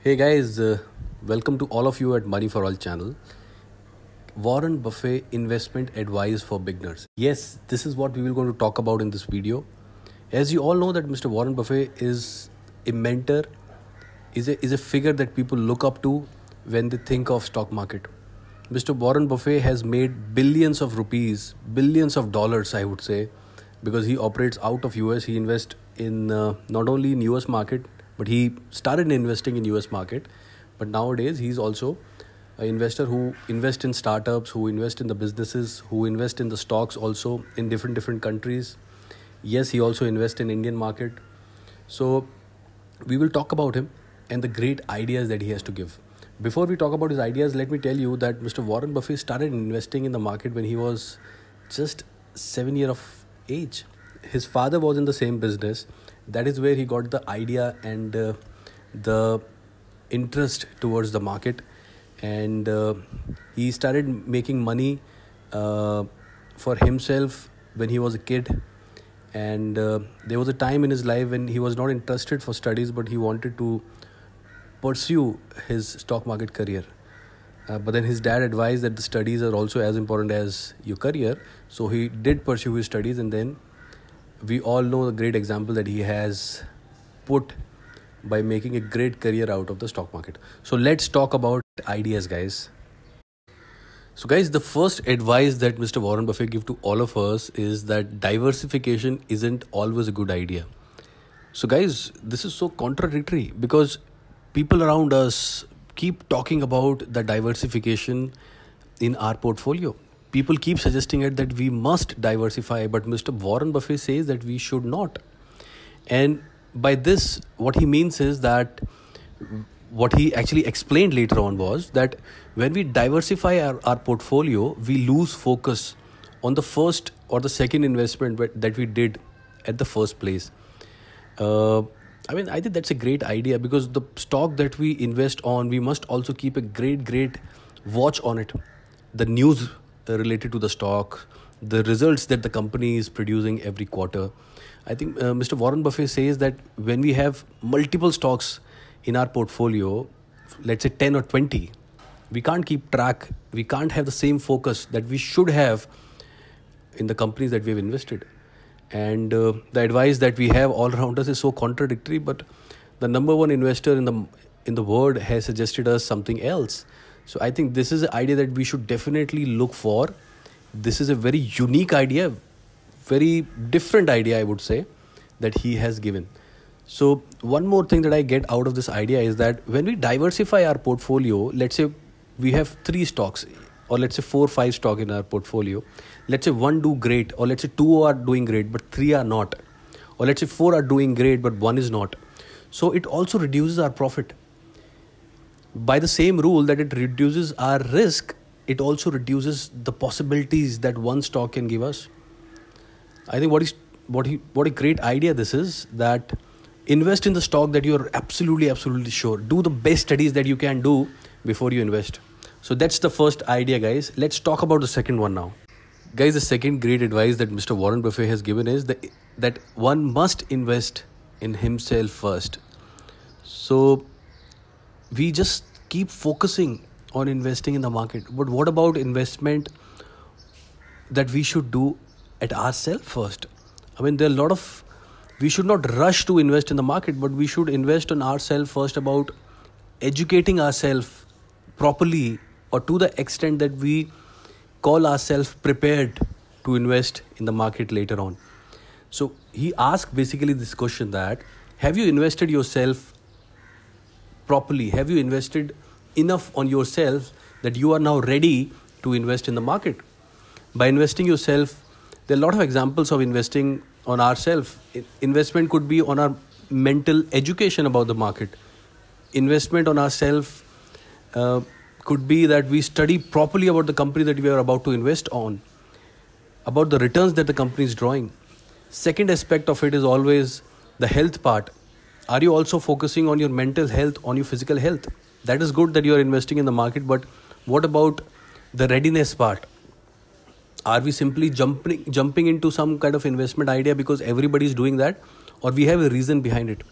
Hey guys, welcome to all of you at Money for All channel. Warren Buffett investment advice for beginners. Yes, this is what we will going to talk about in this video. As you all know that Mr. Warren Buffett is a mentor, is a figure that people look up to when they think of stock market. Mr. Warren Buffett has made billions of rupees, billions of dollars, I would say, because he operates out of US. He invests in not only in US market, but he started investing in US market. But nowadays he's also an investor who invest in startups, who invest in the businesses, who invest in the stocks also in different countries. Yes, he also invests in Indian market. So we will talk about him and the great ideas that he has to give. Before we talk about his ideas, let me tell you that Mr. Warren Buffett started investing in the market when he was just 7 years of age. His father was in the same business. That is where he got the idea and the interest towards the market. And he started making money for himself when he was a kid. And there was a time in his life when he was not interested for studies, but he wanted to pursue his stock market career. But then his dad advised that the studies are also as important as your career. So he did pursue his studies, and then we all know the great example that he has put by making a great career out of the stock market. So let's talk about ideas, guys. So guys, the first advice that Mr. Warren Buffett give to all of us is that diversification isn't always a good idea. So guys, this is so contradictory because people around us keep talking about the diversification in our portfolio. People keep suggesting it that we must diversify, but Mr. Warren Buffett says that we should not. And by this, what he means is that what he actually explained later on was that when we diversify our portfolio, we lose focus on the first or the second investment that we did at the first place. I think that's a great idea because the stock that we invest on, we must also keep a great watch on it. The news related to the stock, the results that the company is producing every quarter. I think Mr. Warren Buffett says that when we have multiple stocks in our portfolio, let's say 10 or 20, we can't keep track. We can't have the same focus that we should have in the companies that we have invested. And the advice that we have all around us is so contradictory, but the number one investor in the world has suggested us something else. So I think this is an idea that we should definitely look for. This is a very unique idea, very different idea, I would say, that he has given. So one more thing that I get out of this idea is that when we diversify our portfolio, let's say we have 3 stocks, or let's say 4 or 5 stocks in our portfolio. Let's say 1 do great, or let's say 2 are doing great, but 3 are not. Or let's say 4 are doing great, but 1 is not. So it also reduces our profit. By the same rule that it reduces our risk, it also reduces the possibilities that one stock can give us. I think what a great idea this is, that invest in the stock that you are absolutely sure. Do the best studies that you can do before you invest. So that's the first idea, guys. Let's talk about the second one now. Guys, the second great advice that Mr. Warren Buffett has given is that one must invest in himself first. So we just keep focusing on investing in the market. But what about investment that we should do at ourselves first? There are we should not rush to invest in the market, but we should invest on ourselves first, about educating ourselves properly, or to the extent that we call ourselves prepared to invest in the market later on. So he asked basically this question, that have you invested yourself properly? Have you invested enough on yourself that you are now ready to invest in the market? By investing yourself, there are a lot of examples of investing on ourselves. Investment could be on our mental education about the market. Investment on ourselves could be that we study properly about the company that we are about to invest on, about the returns that the company is drawing. Second aspect of it is always the health part. Are you also focusing on your mental health, on your physical health? That is good that you are investing in the market, but what about the readiness part? Are we simply jumping into some kind of investment idea because everybody is doing that, or we have a reason behind it?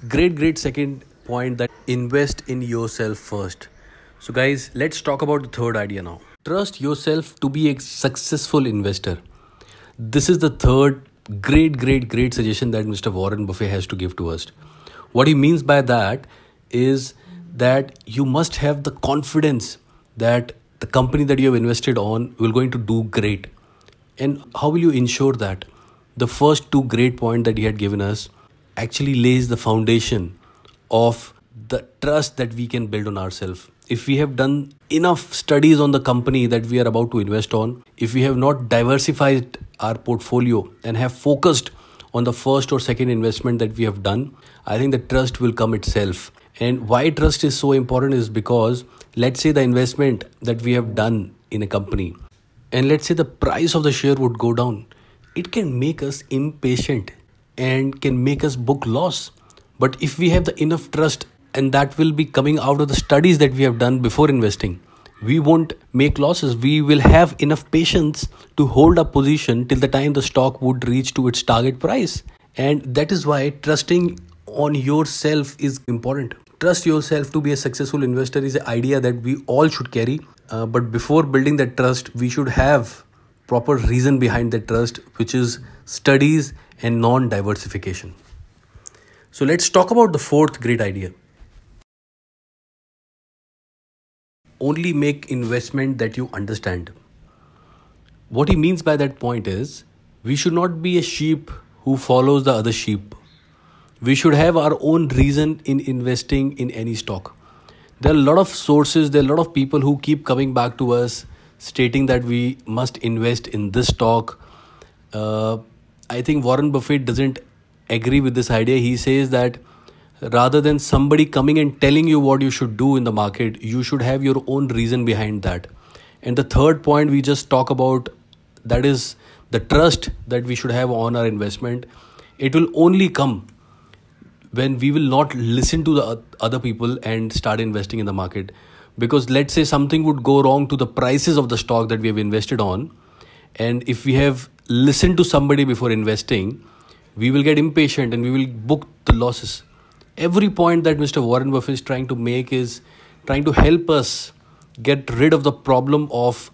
Great second point that invest in yourself first. So, guys, let's talk about the third idea now. Trust yourself to be a successful investor. This is the third great suggestion that Mr. Warren Buffett has to give to us. What he means by that is that you must have the confidence that the company that you have invested on will going to do great. And how will you ensure that? The first two great points that he had given us actually lays the foundation of the trust that we can build on ourselves. If we have done enough studies on the company that we are about to invest on, if we have not diversified our portfolio and have focused on the first or second investment that we have done, I think the trust will come itself. And why trust is so important is because let's say the investment that we have done in a company, and let's say the price of the share would go down, it can make us impatient and can make us book loss. But if we have the enough trust, and that will be coming out of the studies that we have done before investing, we won't make losses. We will have enough patience to hold a position till the time the stock would reach to its target price. And that is why trusting on yourself is important. Trust yourself to be a successful investor is an idea that we all should carry. But before building that trust, we should have proper reason behind that trust, which is studies and non-diversification. So let's talk about the fourth great idea. Only make investment that you understand. What he means by that point is we should not be a sheep who follows the other sheep. We should have our own reason in investing in any stock. There are a lot of sources, there are a lot of people who keep coming back to us stating that we must invest in this stock. I think Warren Buffett doesn't agree with this idea. He says that rather than somebody coming and telling you what you should do in the market, you should have your own reason behind that. And the third point we just talk about, that is the trust that we should have on our investment. It will only come when we will not listen to the other people and start investing in the market. Because let's say something would go wrong to the prices of the stock that we have invested on, and if we have listened to somebody before investing, we will get impatient and we will book the losses. Every point that Mr. Warren Buffett is trying to make is trying to help us get rid of the problem of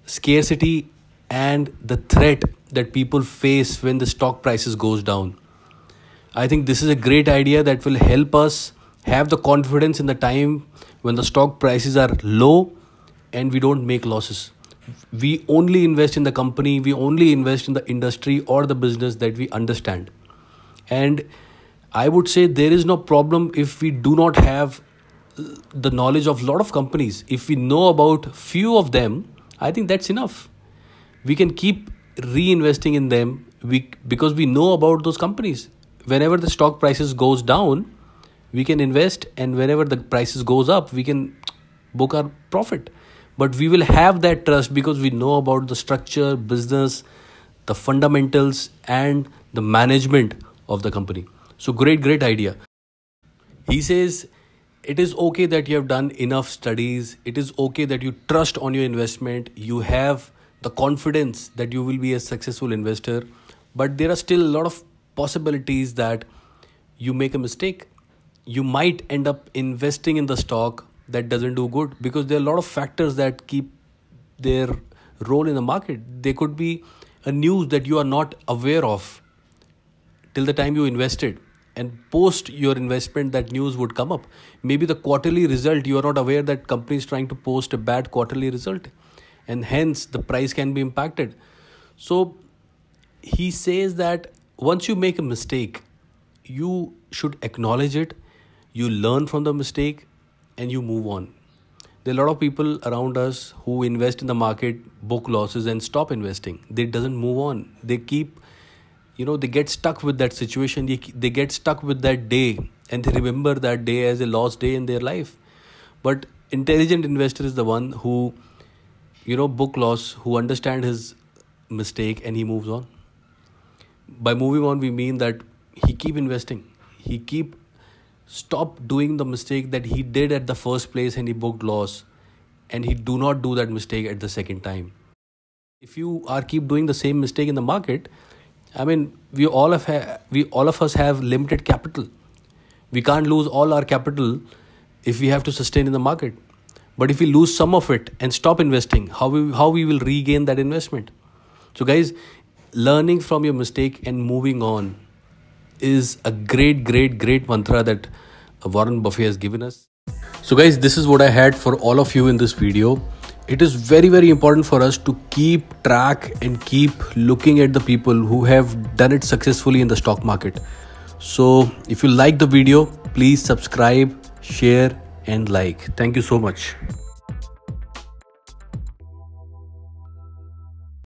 scarcity and the threat that people face when the stock prices goes down. I think this is a great idea that will help us have the confidence in the time when the stock prices are low and we don't make losses. We only invest in the company, we only invest in the industry or the business that we understand. And I would say there is no problem if we do not have the knowledge of a lot of companies. If we know about few of them, I think that's enough. We can keep reinvesting in them because we know about those companies. Whenever the stock prices goes down, we can invest, and whenever the prices goes up, we can book our profit. But we will have that trust because we know about the structure, business, the fundamentals, and the management of the company. So great idea. He says it is okay that you have done enough studies. It is okay that you trust on your investment. You have the confidence that you will be a successful investor. But there are still a lot of possibilities that you make a mistake. You might end up investing in the stock that doesn't do good because there are a lot of factors that keep their role in the market. There could be a news that you are not aware of till the time you invested, and post your investment that news would come up. Maybe the quarterly result, you are not aware that company is trying to post a bad quarterly result, and hence the price can be impacted. So he says that once you make a mistake, you should acknowledge it, you learn from the mistake, and you move on. There are a lot of people around us who invest in the market, book losses, and stop investing. They doesn't move on. They keep, they get stuck with that situation. They get stuck with that day, and they remember that day as a lost day in their life. But intelligent investor is the one who, book loss, who understand his mistake and he moves on. By moving on, we mean that he keep investing. He stop doing the mistake that he did at the first place and he booked loss, and he do not do that mistake at the second time. If you are keep doing the same mistake in the market, I mean, we all of us have limited capital. We can't lose all our capital if we have to sustain in the market. But if we lose some of it and stop investing, how we will regain that investment? So guys, learning from your mistake and moving on is a great mantra that Warren Buffett has given us. So guys, this is what I had for all of you in this video. It is very important for us to keep track and keep looking at the people who have done it successfully in the stock market. So if you like the video, please subscribe, share and like. Thank you so much.